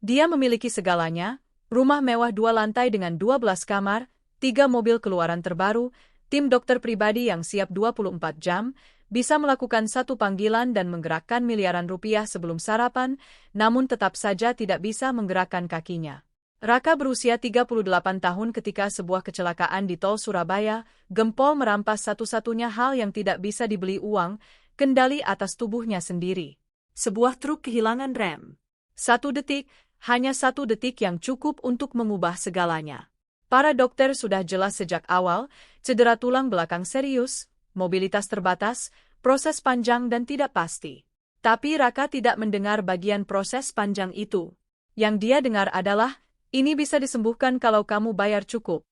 Dia memiliki segalanya, rumah mewah 2 lantai dengan 12 kamar, 3 mobil keluaran terbaru, tim dokter pribadi yang siap 24 jam, bisa melakukan satu panggilan dan menggerakkan miliaran rupiah sebelum sarapan, namun tetap saja tidak bisa menggerakkan kakinya. Raka berusia 38 tahun ketika sebuah kecelakaan di tol Surabaya, gempol merampas satu-satunya hal yang tidak bisa dibeli uang, kendali atas tubuhnya sendiri. Sebuah truk kehilangan rem. 1 detik, hanya 1 detik yang cukup untuk mengubah segalanya. Para dokter sudah jelas sejak awal, cedera tulang belakang serius, mobilitas terbatas, proses panjang dan tidak pasti. Tapi Raka tidak mendengar bagian proses panjang itu. Yang dia dengar adalah, ini bisa disembuhkan kalau kamu bayar cukup.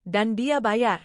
Dan dia bayar.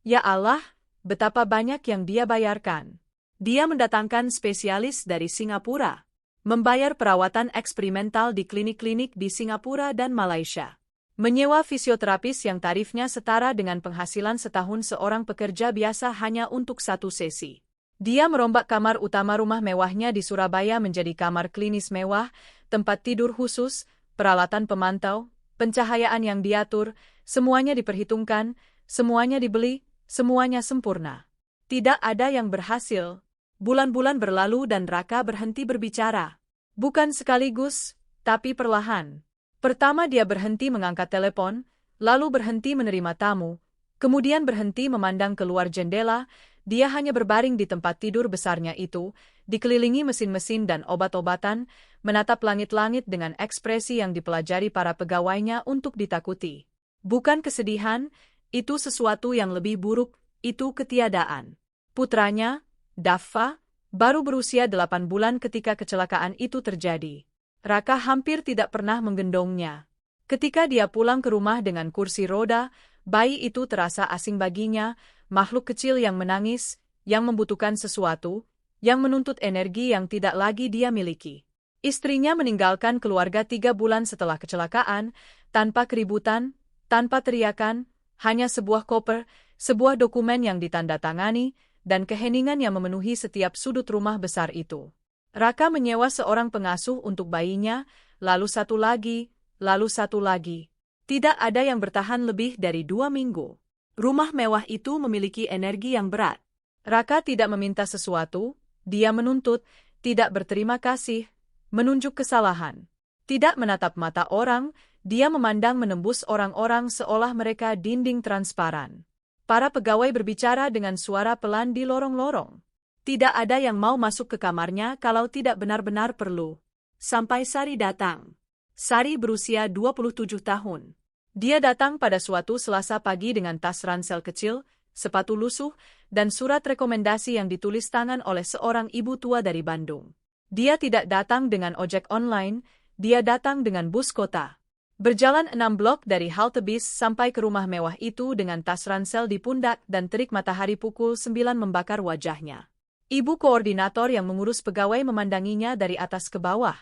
Ya Allah, betapa banyak yang dia bayarkan. Dia mendatangkan spesialis dari Singapura. Membayar perawatan eksperimental di klinik-klinik di Singapura dan Malaysia. Menyewa fisioterapis yang tarifnya setara dengan penghasilan setahun seorang pekerja biasa hanya untuk 1 sesi. Dia merombak kamar utama rumah mewahnya di Surabaya menjadi kamar klinis mewah, tempat tidur khusus, peralatan pemantau, pencahayaan yang diatur, semuanya diperhitungkan, semuanya dibeli, semuanya sempurna. Tidak ada yang berhasil. Bulan-bulan berlalu dan Raka berhenti berbicara. Bukan sekaligus, tapi perlahan. Pertama dia berhenti mengangkat telepon, lalu berhenti menerima tamu, kemudian berhenti memandang keluar jendela, dia hanya berbaring di tempat tidur besarnya itu, dikelilingi mesin-mesin dan obat-obatan, menatap langit-langit dengan ekspresi yang dipelajari para pegawainya untuk ditakuti. Bukan kesedihan, itu sesuatu yang lebih buruk, itu ketiadaan. Putranya, Daffa, baru berusia 8 bulan ketika kecelakaan itu terjadi. Raka hampir tidak pernah menggendongnya. Ketika dia pulang ke rumah dengan kursi roda, bayi itu terasa asing baginya, makhluk kecil yang menangis, yang membutuhkan sesuatu, yang menuntut energi yang tidak lagi dia miliki. Istrinya meninggalkan keluarga 3 bulan setelah kecelakaan, tanpa keributan, tanpa teriakan, hanya sebuah koper, sebuah dokumen yang ditandatangani, dan keheningan yang memenuhi setiap sudut rumah besar itu. Raka menyewa seorang pengasuh untuk bayinya, lalu satu lagi, lalu satu lagi. Tidak ada yang bertahan lebih dari 2 minggu. Rumah mewah itu memiliki energi yang berat. Raka tidak meminta sesuatu, dia menuntut, tidak berterima kasih, menunjuk kesalahan. Tidak menatap mata orang, dia memandang menembus orang-orang seolah mereka dinding transparan. Para pegawai berbicara dengan suara pelan di lorong-lorong. Tidak ada yang mau masuk ke kamarnya kalau tidak benar-benar perlu. Sampai Sari datang. Sari berusia 27 tahun. Dia datang pada suatu Selasa pagi dengan tas ransel kecil, sepatu lusuh, dan surat rekomendasi yang ditulis tangan oleh seorang ibu tua dari Bandung. Dia tidak datang dengan ojek online, dia datang dengan bus kota. Berjalan 6 blok dari halte bis sampai ke rumah mewah itu dengan tas ransel di pundak dan terik matahari pukul 9 membakar wajahnya. Ibu koordinator yang mengurus pegawai memandanginya dari atas ke bawah.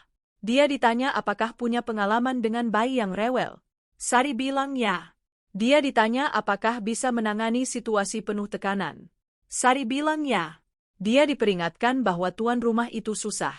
Dia ditanya apakah punya pengalaman dengan bayi yang rewel. Sari bilang ya. Dia ditanya apakah bisa menangani situasi penuh tekanan. Sari bilang ya. Dia diperingatkan bahwa tuan rumah itu susah.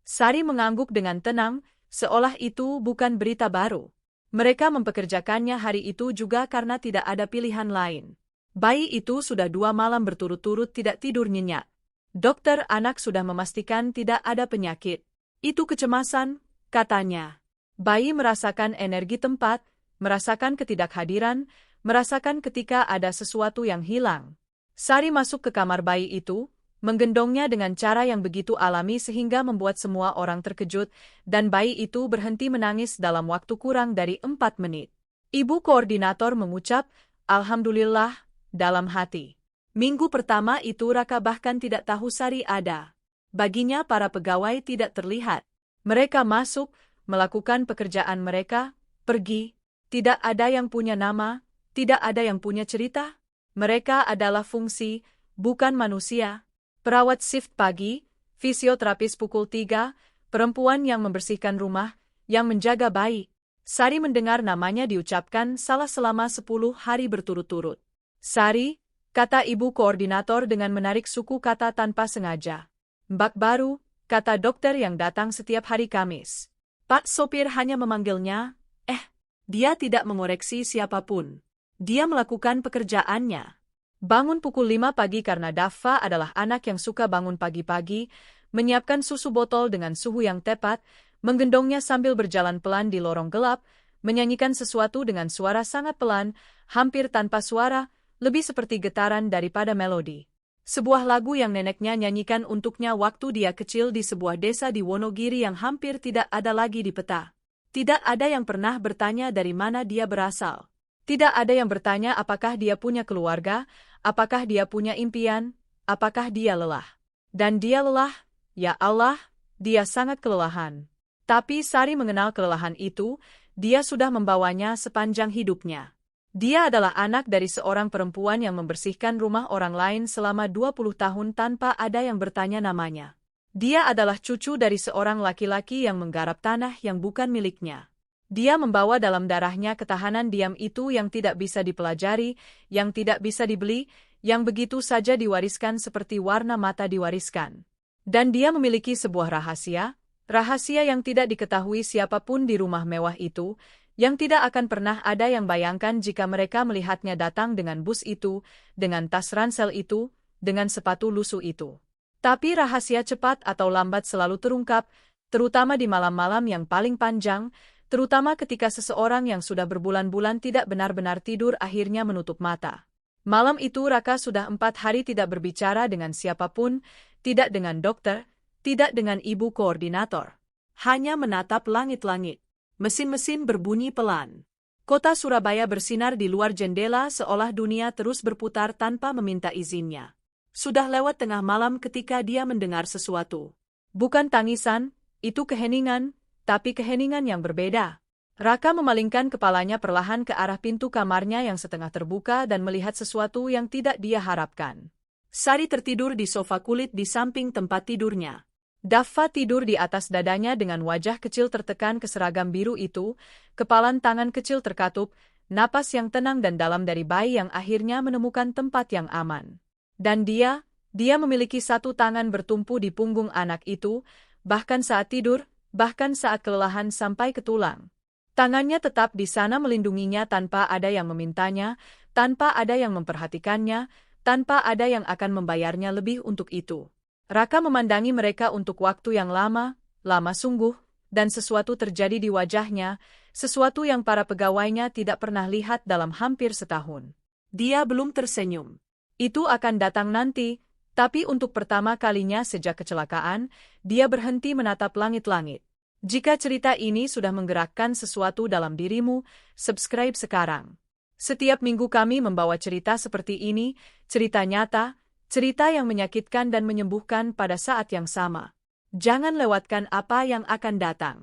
Sari mengangguk dengan tenang, seolah itu bukan berita baru. Mereka mempekerjakannya hari itu juga karena tidak ada pilihan lain. Bayi itu sudah 2 malam berturut-turut tidak tidur nyenyak. Dokter anak sudah memastikan tidak ada penyakit. Itu kecemasan, katanya. Bayi merasakan energi tempat, merasakan ketidakhadiran, merasakan ketika ada sesuatu yang hilang. Sari masuk ke kamar bayi itu, menggendongnya dengan cara yang begitu alami sehingga membuat semua orang terkejut, dan bayi itu berhenti menangis dalam waktu kurang dari 4 menit. Ibu koordinator mengucap, "Alhamdulillah," dalam hati. Minggu pertama itu Raka bahkan tidak tahu Sari ada. Baginya para pegawai tidak terlihat. Mereka masuk, melakukan pekerjaan mereka, pergi. Tidak ada yang punya nama, tidak ada yang punya cerita. Mereka adalah fungsi, bukan manusia. Perawat shift pagi, fisioterapis pukul 3, perempuan yang membersihkan rumah, yang menjaga bayi. Sari mendengar namanya diucapkan salah selama 10 hari berturut-turut. Sari, kata ibu koordinator dengan menarik suku kata tanpa sengaja. Mbak baru, kata dokter yang datang setiap hari Kamis. Pak sopir hanya memanggilnya, dia tidak mengoreksi siapapun. Dia melakukan pekerjaannya. Bangun pukul 5 pagi karena Daffa adalah anak yang suka bangun pagi-pagi, menyiapkan susu botol dengan suhu yang tepat, menggendongnya sambil berjalan pelan di lorong gelap, menyanyikan sesuatu dengan suara sangat pelan, hampir tanpa suara, lebih seperti getaran daripada melodi. Sebuah lagu yang neneknya nyanyikan untuknya waktu dia kecil di sebuah desa di Wonogiri yang hampir tidak ada lagi di peta. Tidak ada yang pernah bertanya dari mana dia berasal. Tidak ada yang bertanya apakah dia punya keluarga, apakah dia punya impian, apakah dia lelah. Dan dia lelah, ya Allah, dia sangat kelelahan. Tapi Sari mengenal kelelahan itu, dia sudah membawanya sepanjang hidupnya. Dia adalah anak dari seorang perempuan yang membersihkan rumah orang lain selama 20 tahun tanpa ada yang bertanya namanya. Dia adalah cucu dari seorang laki-laki yang menggarap tanah yang bukan miliknya. Dia membawa dalam darahnya ketahanan diam itu yang tidak bisa dipelajari, yang tidak bisa dibeli, yang begitu saja diwariskan seperti warna mata diwariskan. Dan dia memiliki sebuah rahasia yang tidak diketahui siapapun di rumah mewah itu, yang tidak akan pernah ada yang bayangkan jika mereka melihatnya datang dengan bus itu, dengan tas ransel itu, dengan sepatu lusuh itu. Tapi rahasia cepat atau lambat selalu terungkap, terutama di malam-malam yang paling panjang, terutama ketika seseorang yang sudah berbulan-bulan tidak benar-benar tidur akhirnya menutup mata. Malam itu Raka sudah 4 hari tidak berbicara dengan siapapun, tidak dengan dokter, tidak dengan ibu koordinator. Hanya menatap langit-langit. Mesin-mesin berbunyi pelan. Kota Surabaya bersinar di luar jendela seolah dunia terus berputar tanpa meminta izinnya. Sudah lewat tengah malam ketika dia mendengar sesuatu. Bukan tangisan, itu keheningan, tapi keheningan yang berbeda. Raka memalingkan kepalanya perlahan ke arah pintu kamarnya yang setengah terbuka dan melihat sesuatu yang tidak dia harapkan. Sari tertidur di sofa kulit di samping tempat tidurnya. Daffa tidur di atas dadanya dengan wajah kecil tertekan ke seragam biru itu, kepalan tangan kecil terkatup, napas yang tenang dan dalam dari bayi yang akhirnya menemukan tempat yang aman. Dan dia memiliki satu tangan bertumpu di punggung anak itu, bahkan saat tidur, bahkan saat kelelahan sampai ke tulang. Tangannya tetap di sana melindunginya tanpa ada yang memintanya, tanpa ada yang memperhatikannya, tanpa ada yang akan membayarnya lebih untuk itu. Raka memandangi mereka untuk waktu yang lama, lama sungguh, dan sesuatu terjadi di wajahnya, sesuatu yang para pegawainya tidak pernah lihat dalam hampir setahun. Dia belum tersenyum. Itu akan datang nanti, tapi untuk pertama kalinya sejak kecelakaan, dia berhenti menatap langit-langit. Jika cerita ini sudah menggerakkan sesuatu dalam dirimu, subscribe sekarang. Setiap minggu kami membawa cerita seperti ini, cerita nyata, cerita yang menyakitkan dan menyembuhkan pada saat yang sama. Jangan lewatkan apa yang akan datang.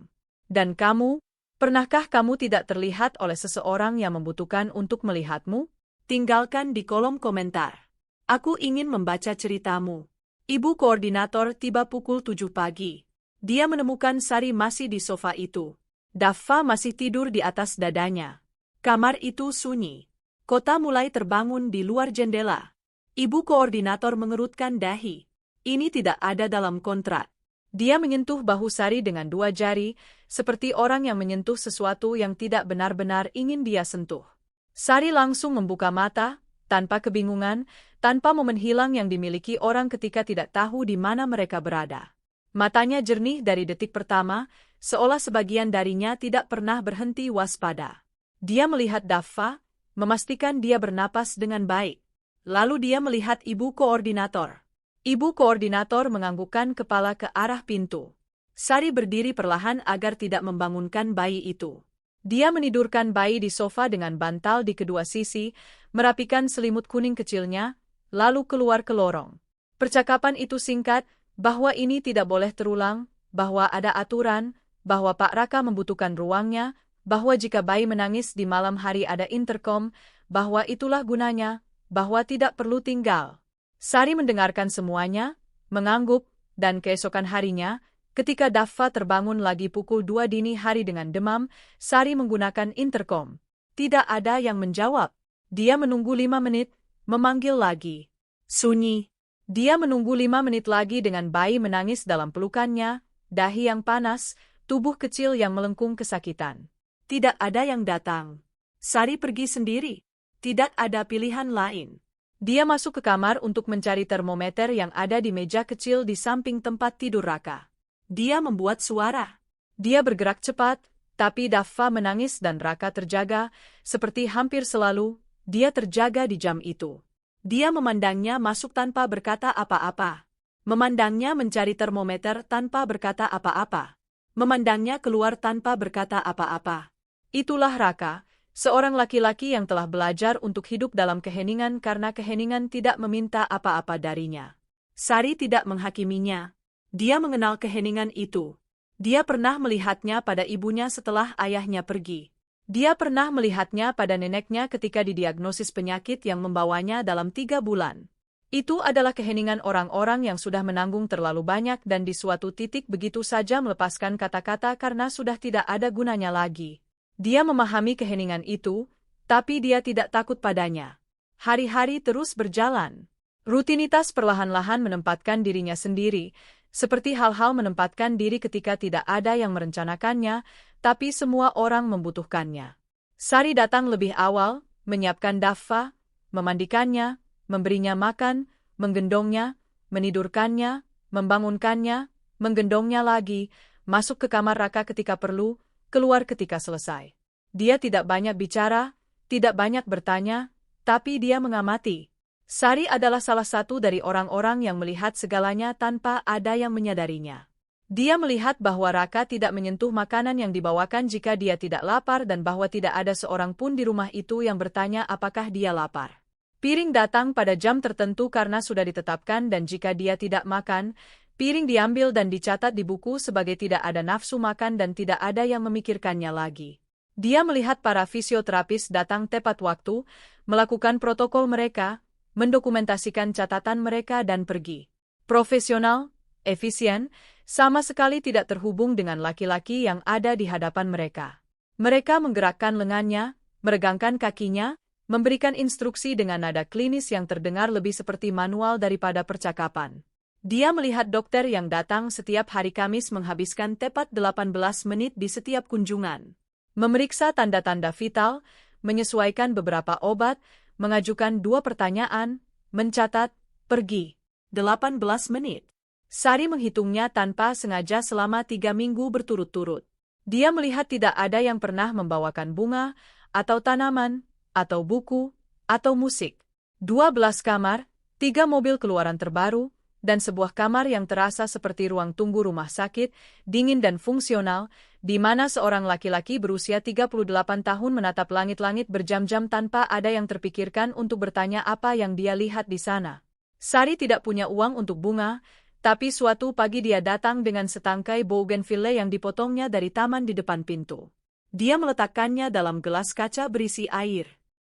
Dan kamu, pernahkah kamu tidak terlihat oleh seseorang yang membutuhkan untuk melihatmu? Tinggalkan di kolom komentar. Aku ingin membaca ceritamu. Ibu koordinator tiba pukul 7 pagi. Dia menemukan Sari masih di sofa itu. Daffa masih tidur di atas dadanya. Kamar itu sunyi. Kota mulai terbangun di luar jendela. Ibu koordinator mengerutkan dahi. Ini tidak ada dalam kontrak. Dia menyentuh bahu Sari dengan 2 jari, seperti orang yang menyentuh sesuatu yang tidak benar-benar ingin dia sentuh. Sari langsung membuka mata, tanpa kebingungan, tanpa momen hilang yang dimiliki orang ketika tidak tahu di mana mereka berada. Matanya jernih dari detik pertama, seolah sebagian darinya tidak pernah berhenti waspada. Dia melihat Daffa, memastikan dia bernapas dengan baik. Lalu dia melihat ibu koordinator. Ibu koordinator menganggukkan kepala ke arah pintu. Sari berdiri perlahan agar tidak membangunkan bayi itu. Dia menidurkan bayi di sofa dengan bantal di kedua sisi, merapikan selimut kuning kecilnya, lalu keluar ke lorong. Percakapan itu singkat, bahwa ini tidak boleh terulang, bahwa ada aturan, bahwa Pak Raka membutuhkan ruangnya, bahwa jika bayi menangis di malam hari ada intercom, bahwa itulah gunanya, bahwa tidak perlu tinggal. Sari mendengarkan semuanya, mengangguk, dan keesokan harinya, ketika Daffa terbangun lagi pukul 2 dini hari dengan demam, Sari menggunakan intercom. Tidak ada yang menjawab. Dia menunggu 5 menit, memanggil lagi. Sunyi. Dia menunggu 5 menit lagi dengan bayi menangis dalam pelukannya, dahi yang panas, tubuh kecil yang melengkung kesakitan. Tidak ada yang datang. Sari pergi sendiri. Tidak ada pilihan lain. Dia masuk ke kamar untuk mencari termometer yang ada di meja kecil di samping tempat tidur Raka. Dia membuat suara. Dia bergerak cepat, tapi Daffa menangis dan Raka terjaga, seperti hampir selalu, dia terjaga di jam itu. Dia memandangnya masuk tanpa berkata apa-apa. Memandangnya mencari termometer tanpa berkata apa-apa. Memandangnya keluar tanpa berkata apa-apa. Itulah Raka, seorang laki-laki yang telah belajar untuk hidup dalam keheningan karena keheningan tidak meminta apa-apa darinya. Sari tidak menghakiminya. Dia mengenal keheningan itu. Dia pernah melihatnya pada ibunya setelah ayahnya pergi. Dia pernah melihatnya pada neneknya ketika didiagnosis penyakit yang membawanya dalam 3 bulan. Itu adalah keheningan orang-orang yang sudah menanggung terlalu banyak dan di suatu titik begitu saja melepaskan kata-kata karena sudah tidak ada gunanya lagi. Dia memahami keheningan itu, tapi dia tidak takut padanya. Hari-hari terus berjalan. Rutinitas perlahan-lahan menempatkan dirinya sendiri, seperti hal-hal menempatkan diri ketika tidak ada yang merencanakannya, tapi semua orang membutuhkannya. Sari datang lebih awal, menyiapkan Daffa, memandikannya, memberinya makan, menggendongnya, menidurkannya, membangunkannya, menggendongnya lagi, masuk ke kamar Raka ketika perlu, keluar ketika selesai. Dia tidak banyak bicara, tidak banyak bertanya, tapi dia mengamati. Sari adalah salah satu dari orang-orang yang melihat segalanya tanpa ada yang menyadarinya. Dia melihat bahwa Raka tidak menyentuh makanan yang dibawakan jika dia tidak lapar dan bahwa tidak ada seorang pun di rumah itu yang bertanya apakah dia lapar. Piring datang pada jam tertentu karena sudah ditetapkan dan jika dia tidak makan, piring diambil dan dicatat di buku sebagai tidak ada nafsu makan dan tidak ada yang memikirkannya lagi. Dia melihat para fisioterapis datang tepat waktu, melakukan protokol mereka, mendokumentasikan catatan mereka dan pergi. Profesional, efisien, sama sekali tidak terhubung dengan laki-laki yang ada di hadapan mereka. Mereka menggerakkan lengannya, meregangkan kakinya, memberikan instruksi dengan nada klinis yang terdengar lebih seperti manual daripada percakapan. Dia melihat dokter yang datang setiap hari Kamis menghabiskan tepat 18 menit di setiap kunjungan. Memeriksa tanda-tanda vital, menyesuaikan beberapa obat, mengajukan 2 pertanyaan, mencatat, pergi. 18 menit. Sari menghitungnya tanpa sengaja selama 3 minggu berturut-turut. Dia melihat tidak ada yang pernah membawakan bunga, atau tanaman, atau buku, atau musik. 12 kamar, 3 mobil keluaran terbaru, dan sebuah kamar yang terasa seperti ruang tunggu rumah sakit, dingin dan fungsional, di mana seorang laki-laki berusia 38 tahun menatap langit-langit berjam-jam tanpa ada yang terpikirkan untuk bertanya apa yang dia lihat di sana. Sari tidak punya uang untuk bunga, tapi suatu pagi dia datang dengan setangkai bougainville yang dipotongnya dari taman di depan pintu. Dia meletakkannya dalam gelas kaca berisi air.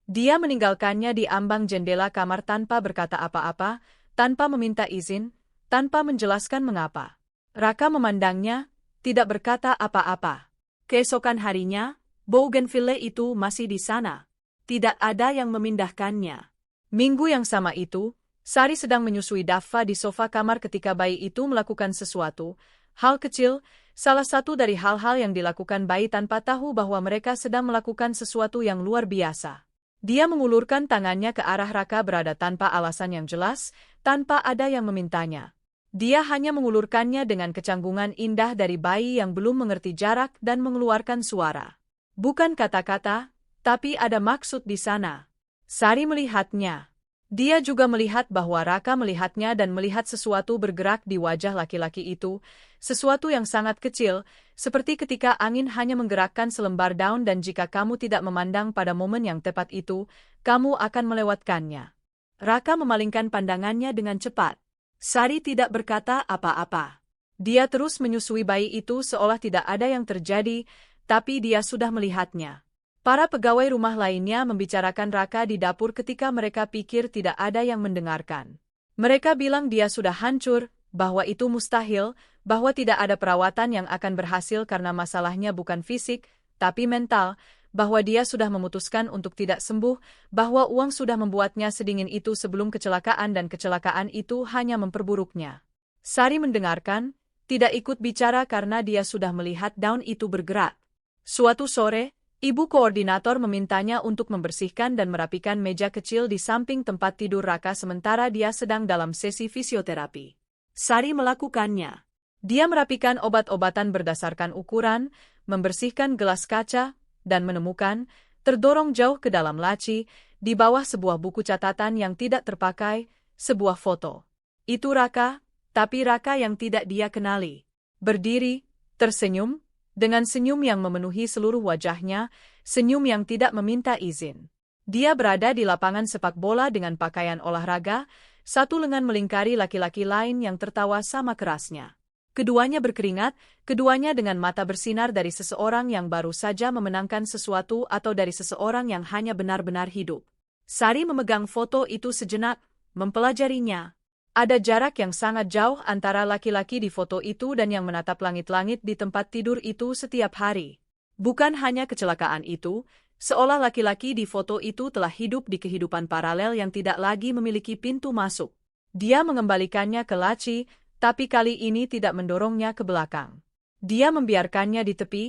Dia meninggalkannya di ambang jendela kamar tanpa berkata apa-apa, tanpa meminta izin, tanpa menjelaskan mengapa. Raka memandangnya, tidak berkata apa-apa. Keesokan harinya, bougainville itu masih di sana. Tidak ada yang memindahkannya. Minggu yang sama itu, Sari sedang menyusui Daffa di sofa kamar ketika bayi itu melakukan sesuatu, hal kecil, salah satu dari hal-hal yang dilakukan bayi tanpa tahu bahwa mereka sedang melakukan sesuatu yang luar biasa. Dia mengulurkan tangannya ke arah Raka berada tanpa alasan yang jelas, tanpa ada yang memintanya. Dia hanya mengulurkannya dengan kecanggungan indah dari bayi yang belum mengerti jarak dan mengeluarkan suara. Bukan kata-kata, tapi ada maksud di sana. Sari melihatnya. Dia juga melihat bahwa Raka melihatnya dan melihat sesuatu bergerak di wajah laki-laki itu, sesuatu yang sangat kecil, seperti ketika angin hanya menggerakkan selembar daun dan jika kamu tidak memandang pada momen yang tepat itu, kamu akan melewatkannya. Raka memalingkan pandangannya dengan cepat. Sari tidak berkata apa-apa. Dia terus menyusui bayi itu seolah tidak ada yang terjadi, tapi dia sudah melihatnya. Para pegawai rumah lainnya membicarakan Raka di dapur ketika mereka pikir tidak ada yang mendengarkan. Mereka bilang dia sudah hancur, bahwa itu mustahil, bahwa tidak ada perawatan yang akan berhasil karena masalahnya bukan fisik, tapi mental, bahwa dia sudah memutuskan untuk tidak sembuh, bahwa uang sudah membuatnya sedingin itu sebelum kecelakaan dan kecelakaan itu hanya memperburuknya. Sari mendengarkan, tidak ikut bicara karena dia sudah melihat daun itu bergerak. Suatu sore, ibu koordinator memintanya untuk membersihkan dan merapikan meja kecil di samping tempat tidur Raka sementara dia sedang dalam sesi fisioterapi. Sari melakukannya. Dia merapikan obat-obatan berdasarkan ukuran, membersihkan gelas kaca, dan menemukan, terdorong jauh ke dalam laci, di bawah sebuah buku catatan yang tidak terpakai, sebuah foto. Itu Raka, tapi Raka yang tidak dia kenali. Berdiri, tersenyum, dengan senyum yang memenuhi seluruh wajahnya, senyum yang tidak meminta izin. Dia berada di lapangan sepak bola dengan pakaian olahraga, satu lengan melingkari laki-laki lain yang tertawa sama kerasnya. Keduanya berkeringat, keduanya dengan mata bersinar dari seseorang yang baru saja memenangkan sesuatu atau dari seseorang yang hanya benar-benar hidup. Sari memegang foto itu sejenak, mempelajarinya. Ada jarak yang sangat jauh antara laki-laki di foto itu dan yang menatap langit-langit di tempat tidur itu setiap hari. Bukan hanya kecelakaan itu, seolah laki-laki di foto itu telah hidup di kehidupan paralel yang tidak lagi memiliki pintu masuk. Dia mengembalikannya ke laci, tapi kali ini tidak mendorongnya ke belakang. Dia membiarkannya di tepi,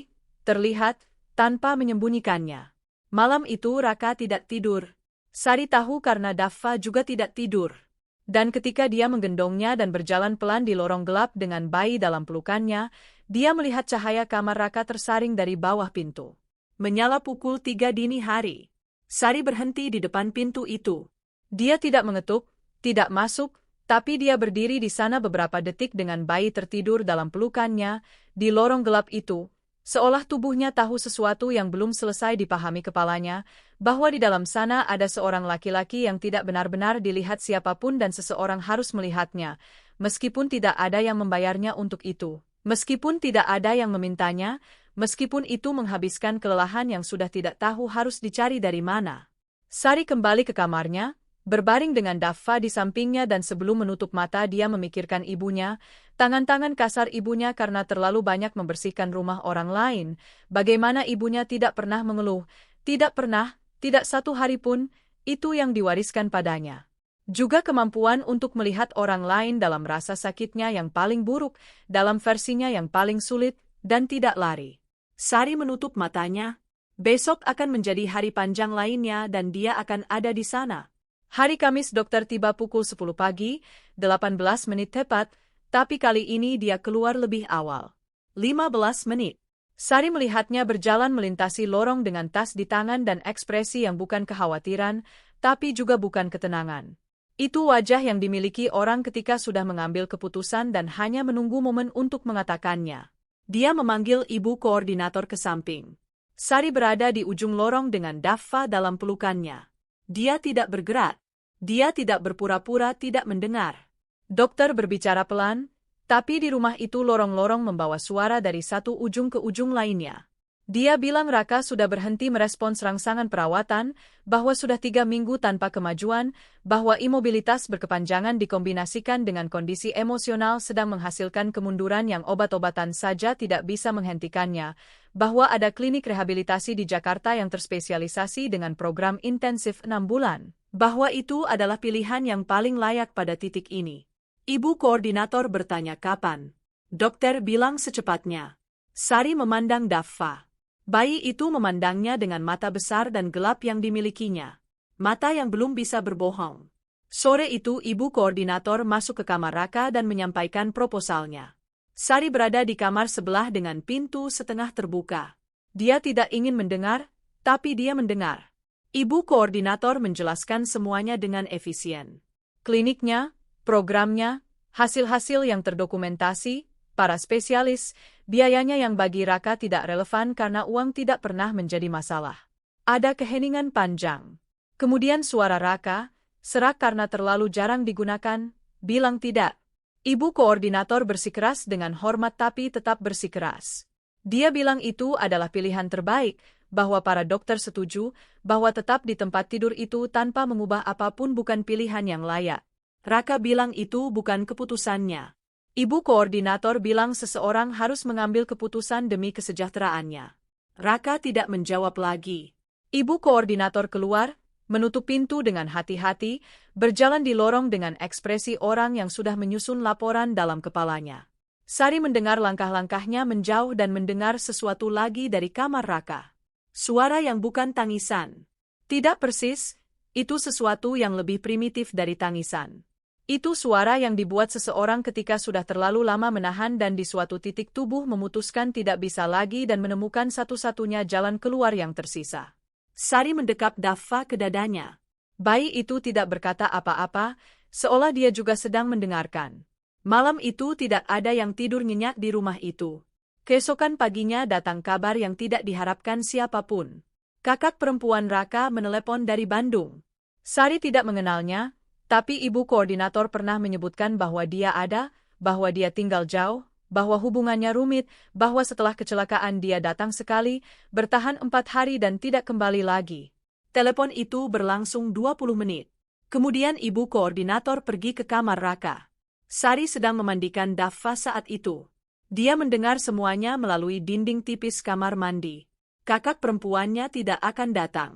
terlihat, tanpa menyembunyikannya. Malam itu Raka tidak tidur. Sari tahu karena Daffa juga tidak tidur. Dan ketika dia menggendongnya dan berjalan pelan di lorong gelap dengan bayi dalam pelukannya, dia melihat cahaya kamar Raka tersaring dari bawah pintu. Menyala pukul 3 dini hari. Sari berhenti di depan pintu itu. Dia tidak mengetuk, tidak masuk, tapi dia berdiri di sana beberapa detik dengan bayi tertidur dalam pelukannya, di lorong gelap itu, seolah tubuhnya tahu sesuatu yang belum selesai dipahami kepalanya, bahwa di dalam sana ada seorang laki-laki yang tidak benar-benar dilihat siapapun dan seseorang harus melihatnya, meskipun tidak ada yang membayarnya untuk itu, meskipun tidak ada yang memintanya, meskipun itu menghabiskan kelelahan yang sudah tidak tahu harus dicari dari mana. Sari kembali ke kamarnya, berbaring dengan Daffa di sampingnya dan sebelum menutup mata dia memikirkan ibunya, tangan-tangan kasar ibunya karena terlalu banyak membersihkan rumah orang lain, bagaimana ibunya tidak pernah mengeluh, tidak pernah, tidak satu hari pun, itu yang diwariskan padanya. Juga kemampuan untuk melihat orang lain dalam rasa sakitnya yang paling buruk, dalam versinya yang paling sulit, dan tidak lari. Sari menutup matanya. Besok akan menjadi hari panjang lainnya dan dia akan ada di sana. Hari Kamis dokter tiba pukul 10 pagi, 18 menit tepat, tapi kali ini dia keluar lebih awal. 15 menit. Sari melihatnya berjalan melintasi lorong dengan tas di tangan dan ekspresi yang bukan kekhawatiran, tapi juga bukan ketenangan. Itu wajah yang dimiliki orang ketika sudah mengambil keputusan dan hanya menunggu momen untuk mengatakannya. Dia memanggil ibu koordinator ke samping. Sari berada di ujung lorong dengan Daffa dalam pelukannya. Dia tidak bergerak. Dia tidak berpura-pura tidak mendengar. Dokter berbicara pelan, tapi di rumah itu lorong-lorong membawa suara dari satu ujung ke ujung lainnya. Dia bilang Raka sudah berhenti merespons rangsangan perawatan, bahwa sudah 3 minggu tanpa kemajuan, bahwa imobilitas berkepanjangan dikombinasikan dengan kondisi emosional sedang menghasilkan kemunduran yang obat-obatan saja tidak bisa menghentikannya, bahwa ada klinik rehabilitasi di Jakarta yang terspesialisasi dengan program intensif 6 bulan. Bahwa itu adalah pilihan yang paling layak pada titik ini. Ibu koordinator bertanya kapan. Dokter bilang secepatnya. Sari memandang Daffa. Bayi itu memandangnya dengan mata besar dan gelap yang dimilikinya. Mata yang belum bisa berbohong. Sore itu ibu koordinator masuk ke kamar Raka dan menyampaikan proposalnya. Sari berada di kamar sebelah dengan pintu setengah terbuka. Dia tidak ingin mendengar, tapi dia mendengar. Ibu koordinator menjelaskan semuanya dengan efisien. Kliniknya, programnya, hasil-hasil yang terdokumentasi, para spesialis, biayanya yang bagi Raka tidak relevan karena uang tidak pernah menjadi masalah. Ada keheningan panjang. Kemudian suara Raka, serak karena terlalu jarang digunakan, bilang tidak. Ibu koordinator bersikeras dengan hormat tapi tetap bersikeras. Dia bilang itu adalah pilihan terbaik, bahwa para dokter setuju, bahwa tetap di tempat tidur itu tanpa mengubah apapun bukan pilihan yang layak. Raka bilang itu bukan keputusannya. Ibu koordinator bilang seseorang harus mengambil keputusan demi kesejahteraannya. Raka tidak menjawab lagi. Ibu koordinator keluar, menutup pintu dengan hati-hati, berjalan di lorong dengan ekspresi orang yang sudah menyusun laporan dalam kepalanya. Sari mendengar langkah-langkahnya menjauh dan mendengar sesuatu lagi dari kamar Raka. Suara yang bukan tangisan. Tidak persis, itu sesuatu yang lebih primitif dari tangisan. Itu suara yang dibuat seseorang ketika sudah terlalu lama menahan dan di suatu titik tubuh memutuskan tidak bisa lagi dan menemukan satu-satunya jalan keluar yang tersisa. Sari mendekap Daffa ke dadanya. Bayi itu tidak berkata apa-apa, seolah dia juga sedang mendengarkan. Malam itu tidak ada yang tidur nyenyak di rumah itu. Keesokan paginya datang kabar yang tidak diharapkan siapapun. Kakak perempuan Raka menelepon dari Bandung. Sari tidak mengenalnya, tapi ibu koordinator pernah menyebutkan bahwa dia ada, bahwa dia tinggal jauh, bahwa hubungannya rumit, bahwa setelah kecelakaan dia datang sekali, bertahan 4 hari dan tidak kembali lagi. Telepon itu berlangsung 20 menit. Kemudian ibu koordinator pergi ke kamar Raka. Sari sedang memandikan Daffa saat itu. Dia mendengar semuanya melalui dinding tipis kamar mandi. Kakak perempuannya tidak akan datang.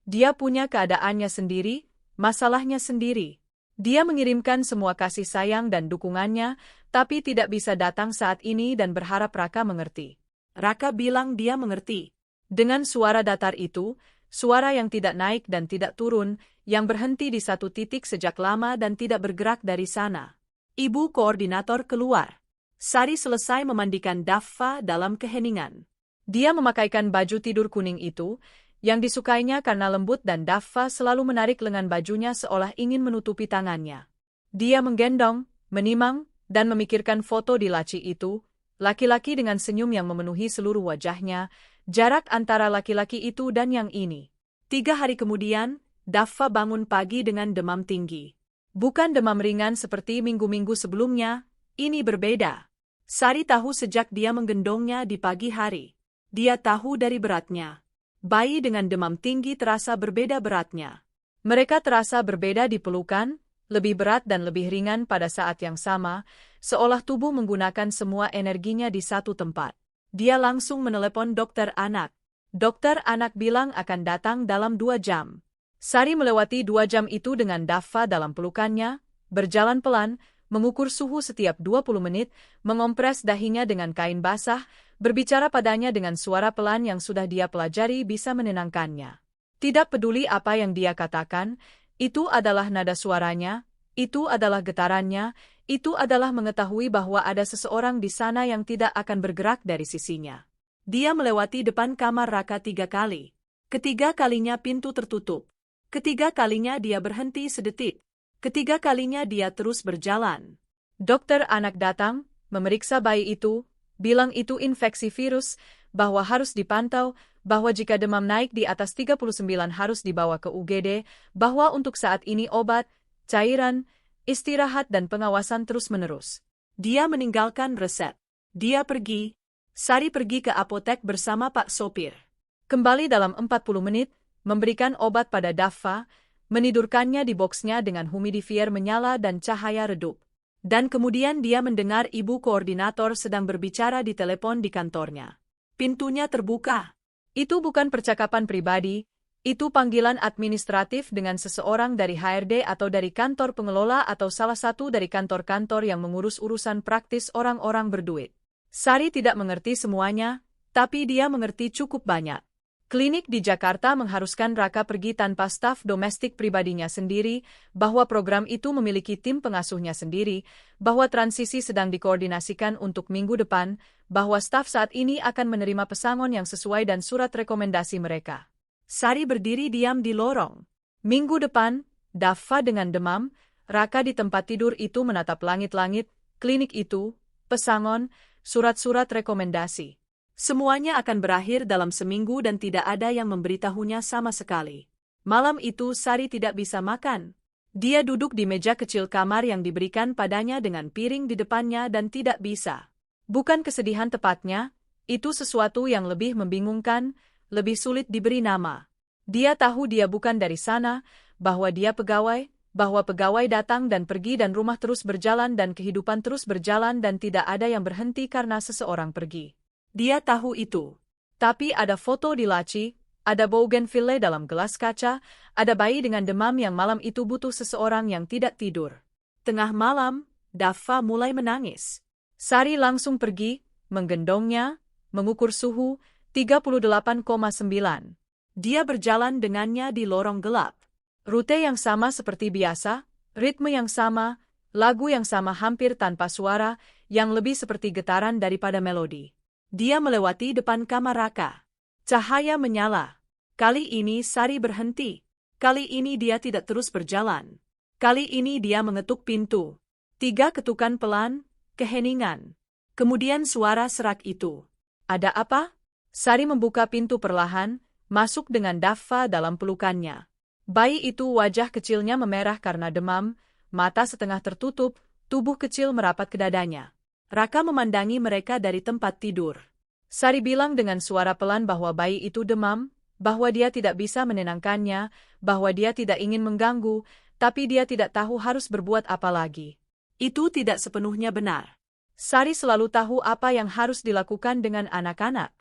Dia punya keadaannya sendiri, masalahnya sendiri. Dia mengirimkan semua kasih sayang dan dukungannya, tapi tidak bisa datang saat ini dan berharap Raka mengerti. Raka bilang dia mengerti. Dengan suara datar itu, suara yang tidak naik dan tidak turun, yang berhenti di satu titik sejak lama dan tidak bergerak dari sana. Ibu koordinator keluar. Sari selesai memandikan Daffa dalam keheningan. Dia memakaikan baju tidur kuning itu, yang disukainya karena lembut dan Daffa selalu menarik lengan bajunya seolah ingin menutupi tangannya. Dia menggendong, menimang, dan memikirkan foto di laci itu, laki-laki dengan senyum yang memenuhi seluruh wajahnya, jarak antara laki-laki itu dan yang ini. 3 hari kemudian, Daffa bangun pagi dengan demam tinggi. Bukan demam ringan seperti minggu-minggu sebelumnya, ini berbeda. Sari tahu sejak dia menggendongnya di pagi hari. Dia tahu dari beratnya. Bayi dengan demam tinggi terasa berbeda beratnya. Mereka terasa berbeda di pelukan, lebih berat dan lebih ringan pada saat yang sama, seolah tubuh menggunakan semua energinya di satu tempat. Dia langsung menelepon dokter anak. Dokter anak bilang akan datang dalam 2 jam. Sari melewati 2 jam itu dengan Daffa dalam pelukannya, berjalan pelan, mengukur suhu setiap 20 menit, mengompres dahinya dengan kain basah, berbicara padanya dengan suara pelan yang sudah dia pelajari bisa menenangkannya. Tidak peduli apa yang dia katakan, itu adalah nada suaranya, itu adalah getarannya, itu adalah mengetahui bahwa ada seseorang di sana yang tidak akan bergerak dari sisinya. Dia melewati depan kamar Raka 3 kali. Ketiga kalinya pintu tertutup. Ketiga kalinya dia berhenti sedetik. Ketiga kalinya dia terus berjalan. Dokter anak datang, memeriksa bayi itu, bilang itu infeksi virus, bahwa harus dipantau, bahwa jika demam naik di atas 39 harus dibawa ke UGD, bahwa untuk saat ini obat, cairan, istirahat dan pengawasan terus-menerus. Dia meninggalkan resep. Dia pergi. Sari pergi ke apotek bersama Pak Sopir. Kembali dalam 40 menit, memberikan obat pada Daffa, menidurkannya di boksnya dengan humidifier menyala dan cahaya redup. Dan kemudian dia mendengar ibu koordinator sedang berbicara di telepon di kantornya. Pintunya terbuka. Itu bukan percakapan pribadi, itu panggilan administratif dengan seseorang dari HRD atau dari kantor pengelola atau salah satu dari kantor-kantor yang mengurus urusan praktis orang-orang berduit. Sari tidak mengerti semuanya, tapi dia mengerti cukup banyak. Klinik di Jakarta mengharuskan Raka pergi tanpa staf domestik pribadinya sendiri, bahwa program itu memiliki tim pengasuhnya sendiri, bahwa transisi sedang dikoordinasikan untuk minggu depan, bahwa staf saat ini akan menerima pesangon yang sesuai dan surat rekomendasi mereka. Sari berdiri diam di lorong. Minggu depan, Daffa dengan demam, Raka di tempat tidur itu menatap langit-langit, klinik itu, pesangon, surat-surat rekomendasi. Semuanya akan berakhir dalam seminggu dan tidak ada yang memberitahunya sama sekali. Malam itu Sari tidak bisa makan. Dia duduk di meja kecil kamar yang diberikan padanya dengan piring di depannya dan tidak bisa. Bukan kesedihan tepatnya, itu sesuatu yang lebih membingungkan, lebih sulit diberi nama. Dia tahu dia bukan dari sana, bahwa dia pegawai, bahwa pegawai datang dan pergi dan rumah terus berjalan dan kehidupan terus berjalan dan tidak ada yang berhenti karena seseorang pergi. Dia tahu itu. Tapi ada foto di laci, ada bougainville dalam gelas kaca, ada bayi dengan demam yang malam itu butuh seseorang yang tidak tidur. Tengah malam, Daffa mulai menangis. Sari langsung pergi, menggendongnya, mengukur suhu, 38,9. Dia berjalan dengannya di lorong gelap. Rute yang sama seperti biasa, ritme yang sama, lagu yang sama hampir tanpa suara, yang lebih seperti getaran daripada melodi. Dia melewati depan kamar Raka. Cahaya menyala. Kali ini Sari berhenti. Kali ini dia tidak terus berjalan. Kali ini dia mengetuk pintu. 3 ketukan pelan, keheningan. Kemudian suara serak itu. Ada apa? Sari membuka pintu perlahan, masuk dengan Daffa dalam pelukannya. Bayi itu wajah kecilnya memerah karena demam, mata setengah tertutup, tubuh kecil merapat ke dadanya. Raka memandangi mereka dari tempat tidur. Sari bilang dengan suara pelan bahwa bayi itu demam, bahwa dia tidak bisa menenangkannya, bahwa dia tidak ingin mengganggu, tapi dia tidak tahu harus berbuat apa lagi. Itu tidak sepenuhnya benar. Sari selalu tahu apa yang harus dilakukan dengan anak-anak.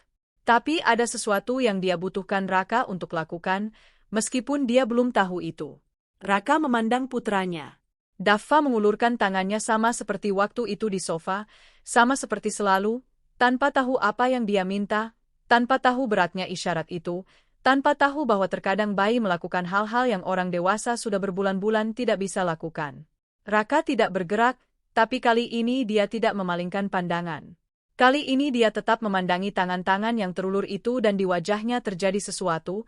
Tapi ada sesuatu yang dia butuhkan Raka untuk lakukan, meskipun dia belum tahu itu. Raka memandang putranya. Daffa mengulurkan tangannya sama seperti waktu itu di sofa, sama seperti selalu, tanpa tahu apa yang dia minta, tanpa tahu beratnya isyarat itu, tanpa tahu bahwa terkadang bayi melakukan hal-hal yang orang dewasa sudah berbulan-bulan tidak bisa lakukan. Raka tidak bergerak, tapi kali ini dia tidak memalingkan pandangan. Kali ini dia tetap memandangi tangan-tangan yang terulur itu dan di wajahnya terjadi sesuatu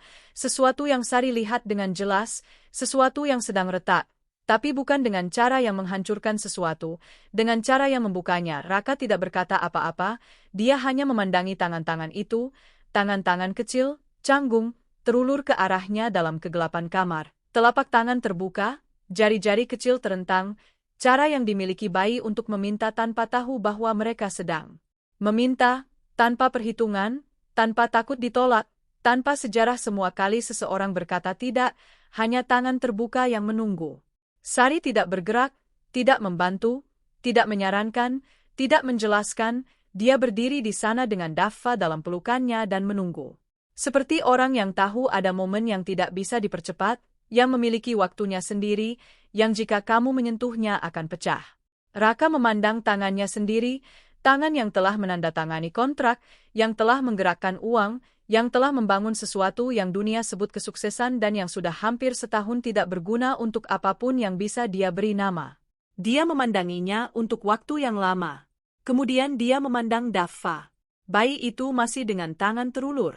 yang Sari lihat dengan jelas, sesuatu yang sedang retak, tapi bukan dengan cara yang menghancurkan sesuatu, dengan cara yang membukanya. Raka tidak berkata apa-apa, dia hanya memandangi tangan-tangan itu, tangan-tangan kecil, canggung, terulur ke arahnya dalam kegelapan kamar. Telapak tangan terbuka, jari-jari kecil terentang, cara yang dimiliki bayi untuk meminta tanpa tahu bahwa mereka sedang meminta, tanpa perhitungan, tanpa takut ditolak, tanpa sejarah semua kali seseorang berkata tidak, hanya tangan terbuka yang menunggu. Sari tidak bergerak, tidak membantu, tidak menyarankan, tidak menjelaskan, dia berdiri di sana dengan Daffa dalam pelukannya dan menunggu. Seperti orang yang tahu ada momen yang tidak bisa dipercepat, yang memiliki waktunya sendiri, yang jika kamu menyentuhnya akan pecah. Raka memandang tangannya sendiri, tangan yang telah menandatangani kontrak, yang telah menggerakkan uang, yang telah membangun sesuatu yang dunia sebut kesuksesan dan yang sudah hampir setahun tidak berguna untuk apapun yang bisa dia beri nama. Dia memandanginya untuk waktu yang lama. Kemudian dia memandang Daffa. Bayi itu masih dengan tangan terulur.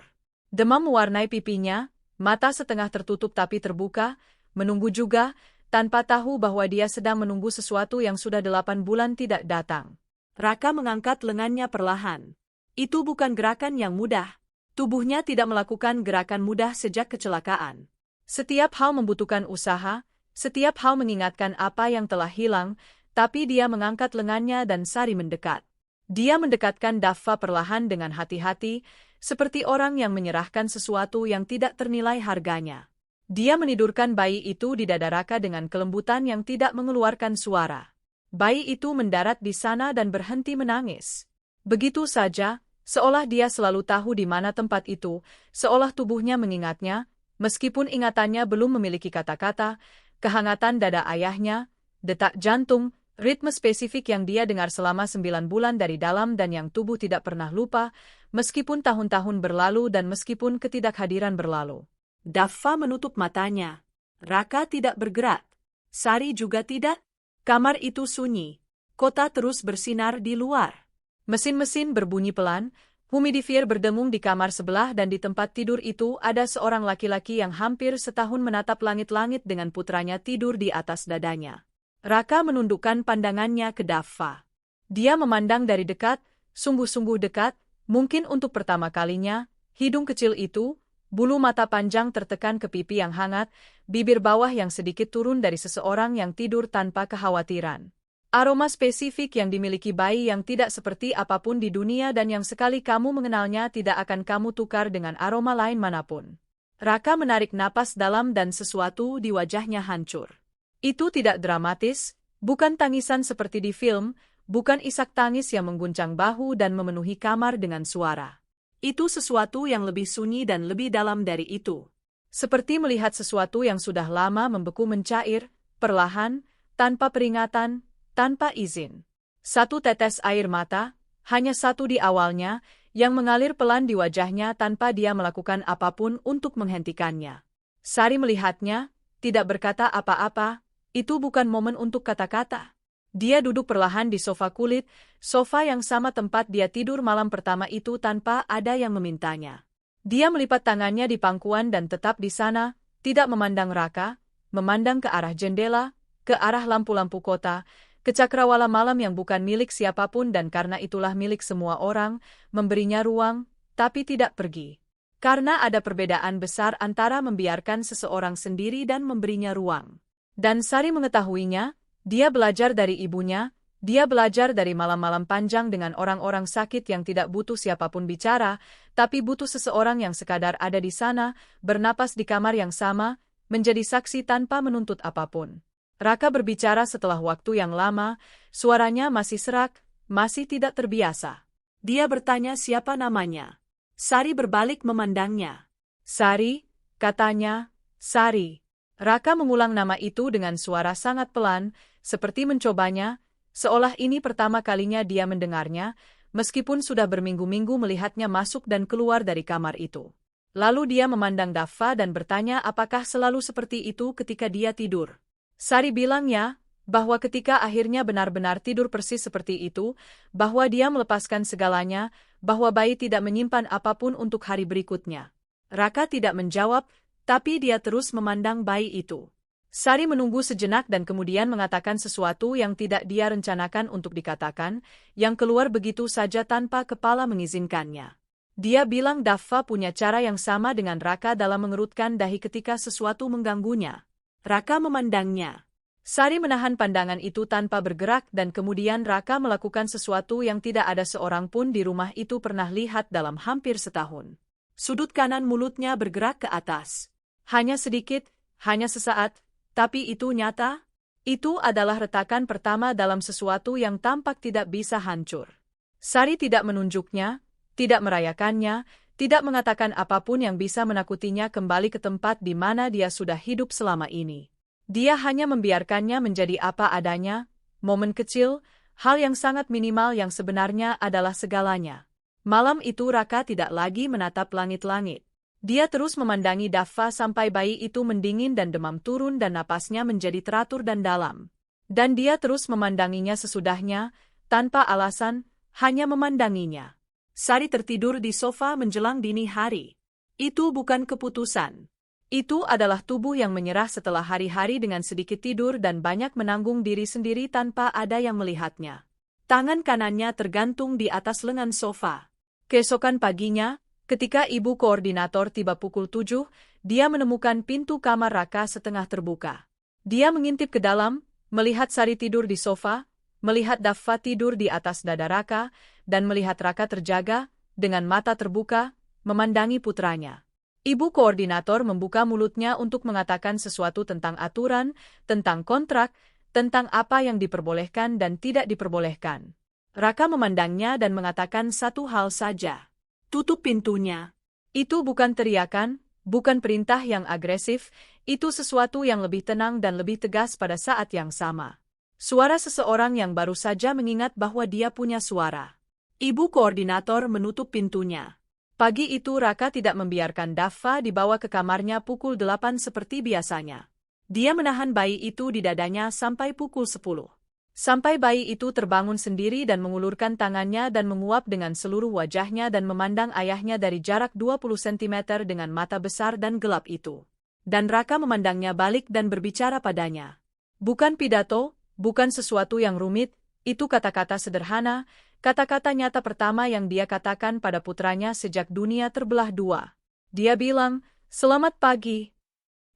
Demam mewarnai pipinya, mata setengah tertutup tapi terbuka, menunggu juga, tanpa tahu bahwa dia sedang menunggu sesuatu yang sudah 8 bulan tidak datang. Raka mengangkat lengannya perlahan. Itu bukan gerakan yang mudah. Tubuhnya tidak melakukan gerakan mudah sejak kecelakaan. Setiap hal membutuhkan usaha, setiap hal mengingatkan apa yang telah hilang, tapi dia mengangkat lengannya dan Sari mendekat. Dia mendekatkan Daffa perlahan dengan hati-hati, seperti orang yang menyerahkan sesuatu yang tidak ternilai harganya. Dia menidurkan bayi itu di dada Raka dengan kelembutan yang tidak mengeluarkan suara. Bayi itu mendarat di sana dan berhenti menangis. Begitu saja, seolah dia selalu tahu di mana tempat itu, seolah tubuhnya mengingatnya, meskipun ingatannya belum memiliki kata-kata, kehangatan dada ayahnya, detak jantung, ritme spesifik yang dia dengar selama 9 bulan dari dalam dan yang tubuh tidak pernah lupa, meskipun tahun-tahun berlalu dan meskipun ketidakhadiran berlalu. Daffa menutup matanya. Raka tidak bergerak. Sari juga tidak. Kamar itu sunyi. Kota terus bersinar di luar. Mesin-mesin berbunyi pelan, humidifier berdengung di kamar sebelah dan di tempat tidur itu ada seorang laki-laki yang hampir setahun menatap langit-langit dengan putranya tidur di atas dadanya. Raka menundukkan pandangannya ke Daffa. Dia memandang dari dekat, sungguh-sungguh dekat, mungkin untuk pertama kalinya, hidung kecil itu, bulu mata panjang tertekan ke pipi yang hangat, bibir bawah yang sedikit turun dari seseorang yang tidur tanpa kekhawatiran. Aroma spesifik yang dimiliki bayi yang tidak seperti apapun di dunia dan yang sekali kamu mengenalnya tidak akan kamu tukar dengan aroma lain manapun. Raka menarik napas dalam dan sesuatu di wajahnya hancur. Itu tidak dramatis, bukan tangisan seperti di film, bukan isak tangis yang mengguncang bahu dan memenuhi kamar dengan suara. Itu sesuatu yang lebih sunyi dan lebih dalam dari itu. Seperti melihat sesuatu yang sudah lama membeku mencair, perlahan, tanpa peringatan, tanpa izin. Satu tetes air mata, hanya satu di awalnya, yang mengalir pelan di wajahnya tanpa dia melakukan apapun untuk menghentikannya. Sari melihatnya, tidak berkata apa-apa, itu bukan momen untuk kata-kata. Dia duduk perlahan di sofa kulit, sofa yang sama tempat dia tidur malam pertama itu tanpa ada yang memintanya. Dia melipat tangannya di pangkuan dan tetap di sana, tidak memandang Raka, memandang ke arah jendela, ke arah lampu-lampu kota, ke cakrawala malam yang bukan milik siapapun dan karena itulah milik semua orang, memberinya ruang, tapi tidak pergi. Karena ada perbedaan besar antara membiarkan seseorang sendiri dan memberinya ruang. Dan Sari mengetahuinya, dia belajar dari ibunya, dia belajar dari malam-malam panjang dengan orang-orang sakit yang tidak butuh siapapun bicara, tapi butuh seseorang yang sekadar ada di sana, bernapas di kamar yang sama, menjadi saksi tanpa menuntut apapun. Raka berbicara setelah waktu yang lama, suaranya masih serak, masih tidak terbiasa. Dia bertanya siapa namanya. Sari berbalik memandangnya. Sari, katanya, Sari. Raka mengulang nama itu dengan suara sangat pelan, seperti mencobanya, seolah ini pertama kalinya dia mendengarnya, meskipun sudah berminggu-minggu melihatnya masuk dan keluar dari kamar itu. Lalu dia memandang Daffa dan bertanya apakah selalu seperti itu ketika dia tidur. Sari bilangnya, bahwa ketika akhirnya benar-benar tidur persis seperti itu, bahwa dia melepaskan segalanya, bahwa bayi tidak menyimpan apapun untuk hari berikutnya. Raka tidak menjawab, tapi dia terus memandang bayi itu. Sari menunggu sejenak dan kemudian mengatakan sesuatu yang tidak dia rencanakan untuk dikatakan, yang keluar begitu saja tanpa kepala mengizinkannya. Dia bilang Daffa punya cara yang sama dengan Raka dalam mengerutkan dahi ketika sesuatu mengganggunya. Raka memandangnya. Sari menahan pandangan itu tanpa bergerak dan kemudian Raka melakukan sesuatu yang tidak ada seorang pun di rumah itu pernah lihat dalam hampir setahun. Sudut kanan mulutnya bergerak ke atas. Hanya sedikit, hanya sesaat, tapi itu nyata. Itu adalah retakan pertama dalam sesuatu yang tampak tidak bisa hancur. Sari tidak menunjuknya, tidak merayakannya, tidak mengatakan apapun yang bisa menakutinya kembali ke tempat di mana dia sudah hidup selama ini. Dia hanya membiarkannya menjadi apa adanya, momen kecil, hal yang sangat minimal yang sebenarnya adalah segalanya. Malam itu Raka tidak lagi menatap langit-langit. Dia terus memandangi Daffa sampai bayi itu mendingin dan demam turun dan napasnya menjadi teratur dan dalam. Dan dia terus memandanginya sesudahnya, tanpa alasan, hanya memandanginya. Sari tertidur di sofa menjelang dini hari. Itu bukan keputusan. Itu adalah tubuh yang menyerah setelah hari-hari dengan sedikit tidur dan banyak menanggung diri sendiri tanpa ada yang melihatnya. Tangan kanannya tergantung di atas lengan sofa. Keesokan paginya, ketika ibu koordinator tiba pukul 7, dia menemukan pintu kamar Raka setengah terbuka. Dia mengintip ke dalam, melihat Sari tidur di sofa, melihat Daffa tidur di atas dada Raka, dan melihat Raka terjaga, dengan mata terbuka, memandangi putranya. Ibu koordinator membuka mulutnya untuk mengatakan sesuatu tentang aturan, tentang kontrak, tentang apa yang diperbolehkan dan tidak diperbolehkan. Raka memandangnya dan mengatakan satu hal saja. Tutup pintunya. Itu bukan teriakan, bukan perintah yang agresif, itu sesuatu yang lebih tenang dan lebih tegas pada saat yang sama. Suara seseorang yang baru saja mengingat bahwa dia punya suara. Ibu koordinator menutup pintunya. Pagi itu Raka tidak membiarkan Daffa dibawa ke kamarnya pukul 8 seperti biasanya. Dia menahan bayi itu di dadanya sampai pukul 10. Sampai bayi itu terbangun sendiri dan mengulurkan tangannya dan menguap dengan seluruh wajahnya dan memandang ayahnya dari jarak 20 cm dengan mata besar dan gelap itu. Dan Raka memandangnya balik dan berbicara padanya. Bukan pidato, bukan sesuatu yang rumit, itu kata-kata sederhana, kata-kata nyata pertama yang dia katakan pada putranya sejak dunia terbelah dua. Dia bilang, "Selamat pagi."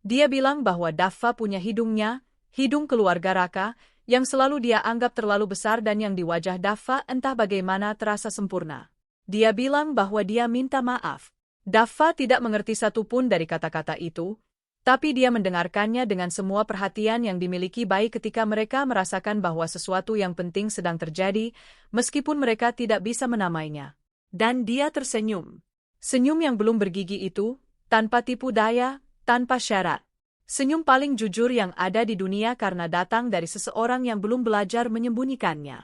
Dia bilang bahwa Daffa punya hidungnya, hidung keluarga Raka, yang selalu dia anggap terlalu besar dan yang di wajah Daffa entah bagaimana terasa sempurna. Dia bilang bahwa dia minta maaf. Daffa tidak mengerti satupun dari kata-kata itu, tapi dia mendengarkannya dengan semua perhatian yang dimiliki baik ketika mereka merasakan bahwa sesuatu yang penting sedang terjadi, meskipun mereka tidak bisa menamainya. Dan dia tersenyum. Senyum yang belum bergigi itu, tanpa tipu daya, tanpa syarat. Senyum paling jujur yang ada di dunia karena datang dari seseorang yang belum belajar menyembunyikannya.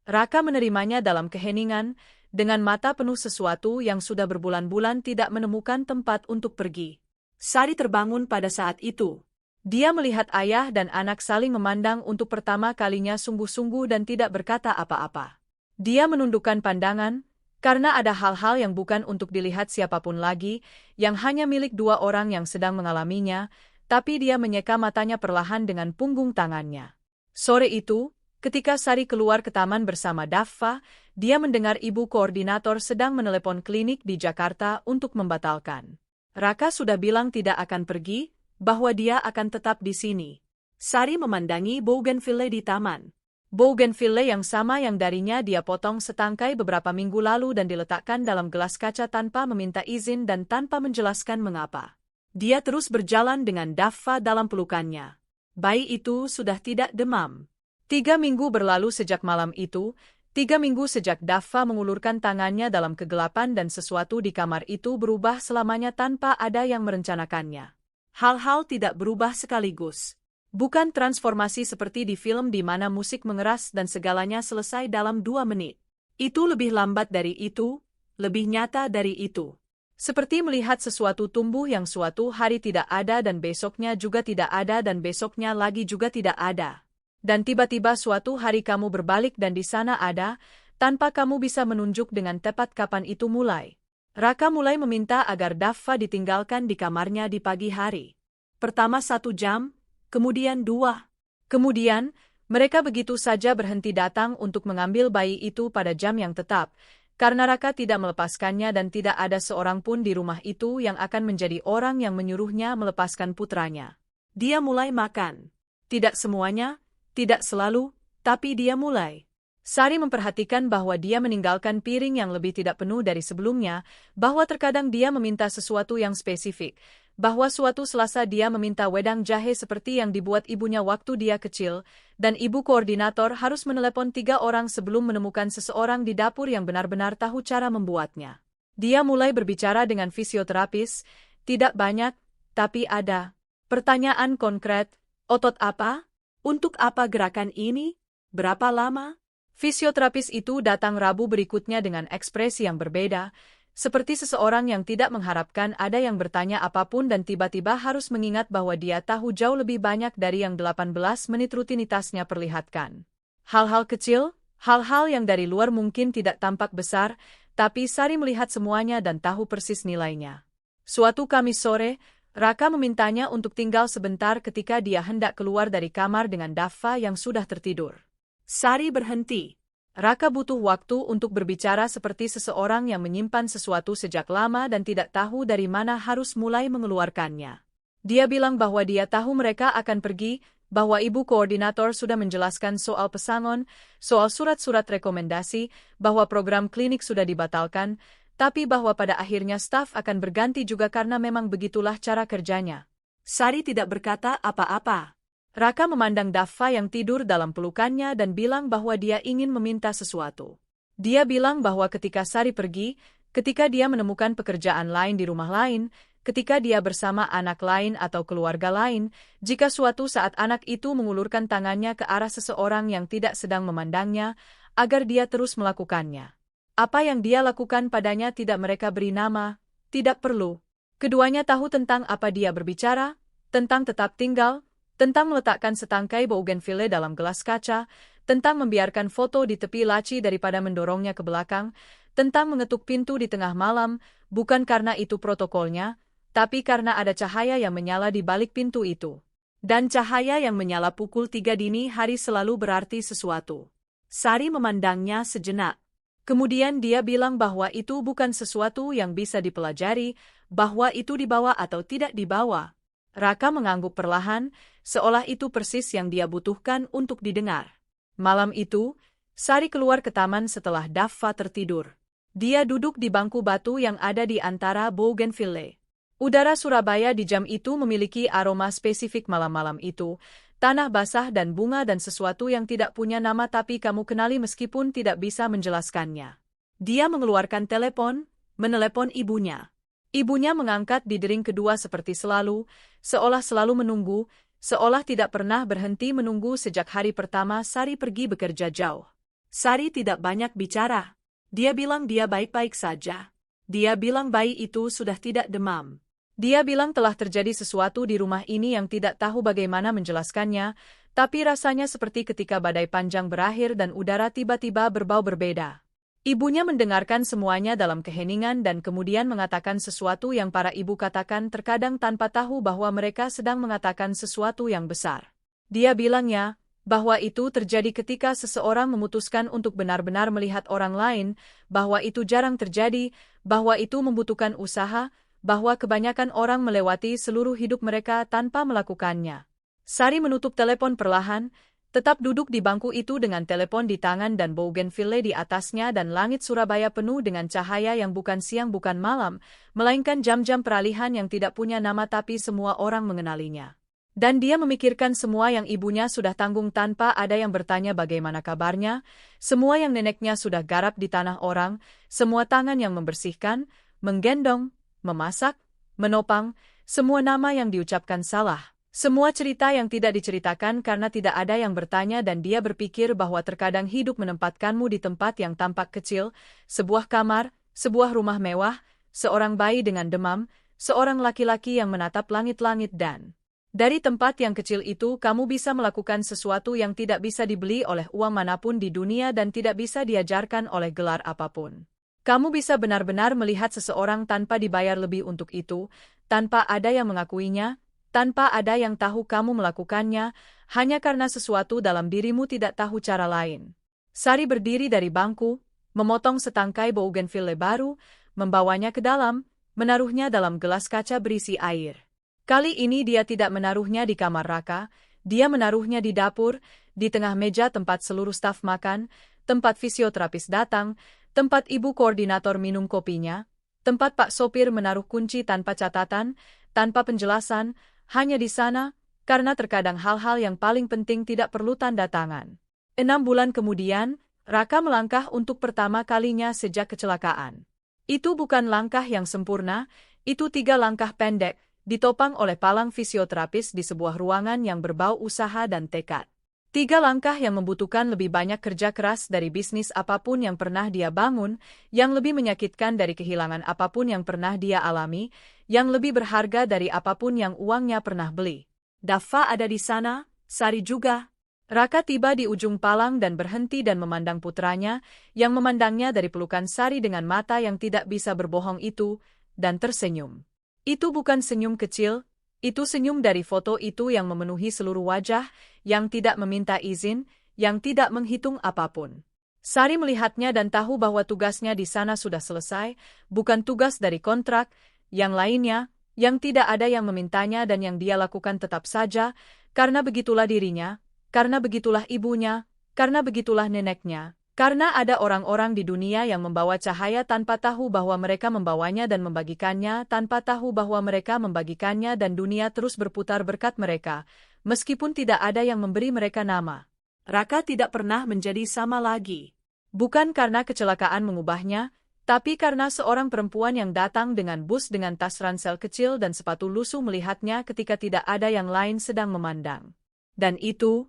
Raka menerimanya dalam keheningan, dengan mata penuh sesuatu yang sudah berbulan-bulan tidak menemukan tempat untuk pergi. Sari terbangun pada saat itu. Dia melihat ayah dan anak saling memandang untuk pertama kalinya sungguh-sungguh dan tidak berkata apa-apa. Dia menundukkan pandangan, karena ada hal-hal yang bukan untuk dilihat siapapun lagi, yang hanya milik dua orang yang sedang mengalaminya, tapi dia menyeka matanya perlahan dengan punggung tangannya. Sore itu, ketika Sari keluar ke taman bersama Daffa, dia mendengar ibu koordinator sedang menelepon klinik di Jakarta untuk membatalkan. Raka sudah bilang tidak akan pergi, bahwa dia akan tetap di sini. Sari memandangi bougainville di taman. Bougainville yang sama yang darinya dia potong setangkai beberapa minggu lalu dan diletakkan dalam gelas kaca tanpa meminta izin dan tanpa menjelaskan mengapa. Dia terus berjalan dengan Daffa dalam pelukannya. Bayi itu sudah tidak demam. 3 minggu berlalu sejak malam itu, 3 minggu sejak Daffa mengulurkan tangannya dalam kegelapan dan sesuatu di kamar itu berubah selamanya tanpa ada yang merencanakannya. Hal-hal tidak berubah sekaligus. Bukan transformasi seperti di film di mana musik mengeras dan segalanya selesai dalam 2 menit. Itu lebih lambat dari itu, lebih nyata dari itu. Seperti melihat sesuatu tumbuh yang suatu hari tidak ada dan besoknya juga tidak ada dan besoknya lagi juga tidak ada. Dan tiba-tiba suatu hari kamu berbalik dan di sana ada, tanpa kamu bisa menunjuk dengan tepat kapan itu mulai. Raka mulai meminta agar Daffa ditinggalkan di kamarnya di pagi hari. Pertama 1 jam, kemudian 2. Kemudian, mereka begitu saja berhenti datang untuk mengambil bayi itu pada jam yang tetap, karena Raka tidak melepaskannya dan tidak ada seorang pun di rumah itu yang akan menjadi orang yang menyuruhnya melepaskan putranya. Dia mulai makan. Tidak semuanya, tidak selalu, tapi dia mulai. Sari memperhatikan bahwa dia meninggalkan piring yang lebih tidak penuh dari sebelumnya, bahwa terkadang dia meminta sesuatu yang spesifik, bahwa suatu Selasa dia meminta wedang jahe seperti yang dibuat ibunya waktu dia kecil, dan ibu koordinator harus menelepon 3 orang sebelum menemukan seseorang di dapur yang benar-benar tahu cara membuatnya. Dia mulai berbicara dengan fisioterapis, tidak banyak, tapi ada. Pertanyaan konkret, otot apa? Untuk apa gerakan ini? Berapa lama? Fisioterapis itu datang Rabu berikutnya dengan ekspresi yang berbeda, seperti seseorang yang tidak mengharapkan ada yang bertanya apapun dan tiba-tiba harus mengingat bahwa dia tahu jauh lebih banyak dari yang 18 menit rutinitasnya perlihatkan. Hal-hal kecil, hal-hal yang dari luar mungkin tidak tampak besar, tapi Sari melihat semuanya dan tahu persis nilainya. Suatu Kamis sore, Raka memintanya untuk tinggal sebentar ketika dia hendak keluar dari kamar dengan Daffa yang sudah tertidur. Sari berhenti. Raka butuh waktu untuk berbicara seperti seseorang yang menyimpan sesuatu sejak lama dan tidak tahu dari mana harus mulai mengeluarkannya. Dia bilang bahwa dia tahu mereka akan pergi, bahwa ibu koordinator sudah menjelaskan soal pesangon, soal surat-surat rekomendasi, bahwa program klinik sudah dibatalkan, tapi bahwa pada akhirnya staf akan berganti juga karena memang begitulah cara kerjanya. Sari tidak berkata apa-apa. Raka memandang Daffa yang tidur dalam pelukannya dan bilang bahwa dia ingin meminta sesuatu. Dia bilang bahwa ketika Sari pergi, ketika dia menemukan pekerjaan lain di rumah lain, ketika dia bersama anak lain atau keluarga lain, jika suatu saat anak itu mengulurkan tangannya ke arah seseorang yang tidak sedang memandangnya, agar dia terus melakukannya. Apa yang dia lakukan padanya tidak mereka beri nama, tidak perlu. Keduanya tahu tentang apa dia berbicara, tentang tetap tinggal, tentang meletakkan setangkai bougainville dalam gelas kaca, tentang membiarkan foto di tepi laci daripada mendorongnya ke belakang, tentang mengetuk pintu di tengah malam, bukan karena itu protokolnya, tapi karena ada cahaya yang menyala di balik pintu itu. Dan cahaya yang menyala pukul 3 dini hari selalu berarti sesuatu. Sari memandangnya sejenak. Kemudian dia bilang bahwa itu bukan sesuatu yang bisa dipelajari, bahwa itu dibawa atau tidak dibawa. Raka mengangguk perlahan, seolah itu persis yang dia butuhkan untuk didengar. Malam itu, Sari keluar ke taman setelah Daffa tertidur. Dia duduk di bangku batu yang ada di antara bougainville. Udara Surabaya di jam itu memiliki aroma spesifik malam-malam itu, tanah basah dan bunga dan sesuatu yang tidak punya nama tapi kamu kenali meskipun tidak bisa menjelaskannya. Dia mengeluarkan telepon, menelepon ibunya. Ibunya mengangkat di dering kedua seperti selalu, seolah selalu menunggu, seolah tidak pernah berhenti menunggu sejak hari pertama Sari pergi bekerja jauh. Sari tidak banyak bicara. Dia bilang dia baik-baik saja. Dia bilang bayi itu sudah tidak demam. Dia bilang telah terjadi sesuatu di rumah ini yang tidak tahu bagaimana menjelaskannya, tapi rasanya seperti ketika badai panjang berakhir dan udara tiba-tiba berbau berbeda. Ibunya mendengarkan semuanya dalam keheningan dan kemudian mengatakan sesuatu yang para ibu katakan terkadang tanpa tahu bahwa mereka sedang mengatakan sesuatu yang besar. Dia bilangnya, bahwa itu terjadi ketika seseorang memutuskan untuk benar-benar melihat orang lain, bahwa itu jarang terjadi, bahwa itu membutuhkan usaha, bahwa kebanyakan orang melewati seluruh hidup mereka tanpa melakukannya. Sari menutup telepon perlahan, tetap duduk di bangku itu dengan telepon di tangan dan bougainville di atasnya dan langit Surabaya penuh dengan cahaya yang bukan siang bukan malam, melainkan jam-jam peralihan yang tidak punya nama tapi semua orang mengenalinya. Dan dia memikirkan semua yang ibunya sudah tanggung tanpa ada yang bertanya bagaimana kabarnya, semua yang neneknya sudah garap di tanah orang, semua tangan yang membersihkan, menggendong, memasak, menopang, semua nama yang diucapkan salah, semua cerita yang tidak diceritakan karena tidak ada yang bertanya dan dia berpikir bahwa terkadang hidup menempatkanmu di tempat yang tampak kecil, sebuah kamar, sebuah rumah mewah, seorang bayi dengan demam, seorang laki-laki yang menatap langit-langit dan dari tempat yang kecil itu kamu bisa melakukan sesuatu yang tidak bisa dibeli oleh uang manapun di dunia dan tidak bisa diajarkan oleh gelar apapun. Kamu bisa benar-benar melihat seseorang tanpa dibayar lebih untuk itu, tanpa ada yang mengakuinya, tanpa ada yang tahu kamu melakukannya, hanya karena sesuatu dalam dirimu tidak tahu cara lain. Sari berdiri dari bangku, memotong setangkai bougainville baru, membawanya ke dalam, menaruhnya dalam gelas kaca berisi air. Kali ini dia tidak menaruhnya di kamar Raka, dia menaruhnya di dapur, di tengah meja tempat seluruh staf makan, tempat fisioterapis datang, tempat ibu koordinator minum kopinya, tempat Pak sopir menaruh kunci tanpa catatan, tanpa penjelasan, hanya di sana, karena terkadang hal-hal yang paling penting tidak perlu tanda tangan. 6 bulan kemudian, Raka melangkah untuk pertama kalinya sejak kecelakaan. Itu bukan langkah yang sempurna, itu 3 langkah pendek, ditopang oleh palang fisioterapis di sebuah ruangan yang berbau usaha dan tekad. 3 langkah yang membutuhkan lebih banyak kerja keras dari bisnis apapun yang pernah dia bangun, yang lebih menyakitkan dari kehilangan apapun yang pernah dia alami, yang lebih berharga dari apapun yang uangnya pernah beli. Dava ada di sana, Sari juga. Raka tiba di ujung palang dan berhenti dan memandang putranya, yang memandangnya dari pelukan Sari dengan mata yang tidak bisa berbohong itu, dan tersenyum. Itu bukan senyum kecil, itu senyum dari foto itu yang memenuhi seluruh wajah, yang tidak meminta izin, yang tidak menghitung apapun. Sari melihatnya dan tahu bahwa tugasnya di sana sudah selesai, bukan tugas dari kontrak, yang lainnya, yang tidak ada yang memintanya dan yang dia lakukan tetap saja, karena begitulah dirinya, karena begitulah ibunya, karena begitulah neneknya. Karena ada orang-orang di dunia yang membawa cahaya tanpa tahu bahwa mereka membawanya dan membagikannya, tanpa tahu bahwa mereka membagikannya dan dunia terus berputar berkat mereka, meskipun tidak ada yang memberi mereka nama. Raka tidak pernah menjadi sama lagi. Bukan karena kecelakaan mengubahnya, tapi karena seorang perempuan yang datang dengan bus dengan tas ransel kecil dan sepatu lusuh melihatnya ketika tidak ada yang lain sedang memandang. Dan itu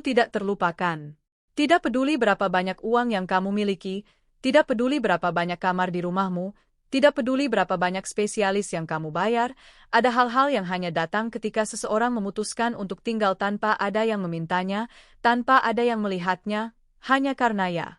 tidak terlupakan. Tidak peduli berapa banyak uang yang kamu miliki, tidak peduli berapa banyak kamar di rumahmu, tidak peduli berapa banyak spesialis yang kamu bayar, ada hal-hal yang hanya datang ketika seseorang memutuskan untuk tinggal tanpa ada yang memintanya, tanpa ada yang melihatnya, hanya karena ya.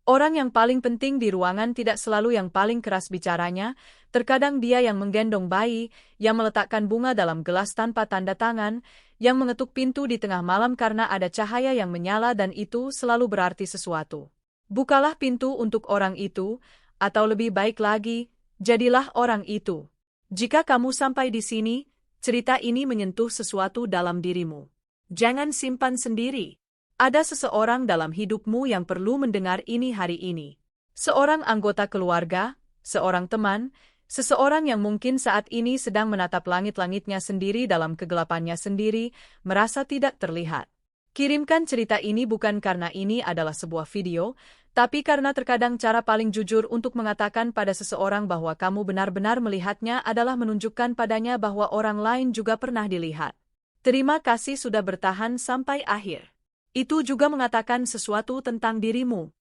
Orang yang paling penting di ruangan tidak selalu yang paling keras bicaranya, terkadang dia yang menggendong bayi, yang meletakkan bunga dalam gelas tanpa tanda tangan, yang mengetuk pintu di tengah malam karena ada cahaya yang menyala dan itu selalu berarti sesuatu. Bukalah pintu untuk orang itu, atau lebih baik lagi, jadilah orang itu. Jika kamu sampai di sini, cerita ini menyentuh sesuatu dalam dirimu. Jangan simpan sendiri. Ada seseorang dalam hidupmu yang perlu mendengar ini hari ini. Seorang anggota keluarga, seorang teman, seseorang yang mungkin saat ini sedang menatap langit-langitnya sendiri dalam kegelapannya sendiri, merasa tidak terlihat. Kirimkan cerita ini bukan karena ini adalah sebuah video, tapi karena terkadang cara paling jujur untuk mengatakan pada seseorang bahwa kamu benar-benar melihatnya adalah menunjukkan padanya bahwa orang lain juga pernah dilihat. Terima kasih sudah bertahan sampai akhir. Itu juga mengatakan sesuatu tentang dirimu.